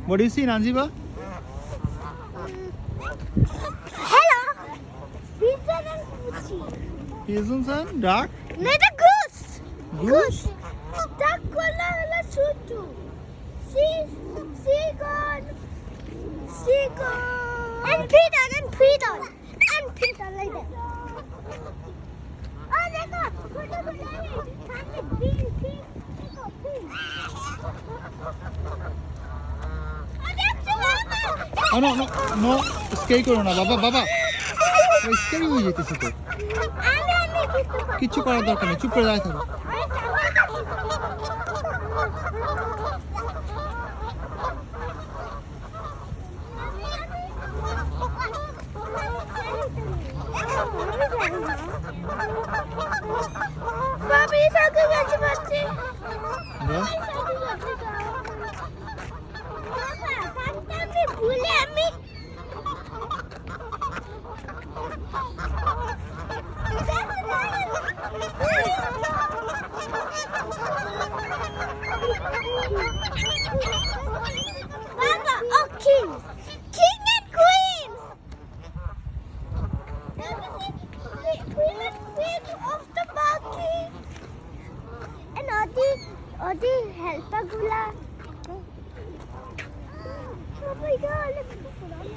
What do you see, Nanjiba? Hello. Pigeon and Pussy. Pigeons and duck? No, the goose. Goose? Duck color holo chutu. Seagull. And pigeon like that. Oh, देखो, छोटे छोटे हैं। सामने green, pink, देखो, pink. Oh, देखो, मामा. Oh, no. Scare করো না বাবা বাবা। স্ক্যারি হয়ে যেতেছে তো। আমি কিছু করার দরকার নেই, চুপ করে দাঁড়িয়ে থাকো। Papi, saco gachi bachi. Yeah? ভুলে আমি Mama, oh king and queen. Queen of the monkey. And all the helper gula. Oh my God, look at this one.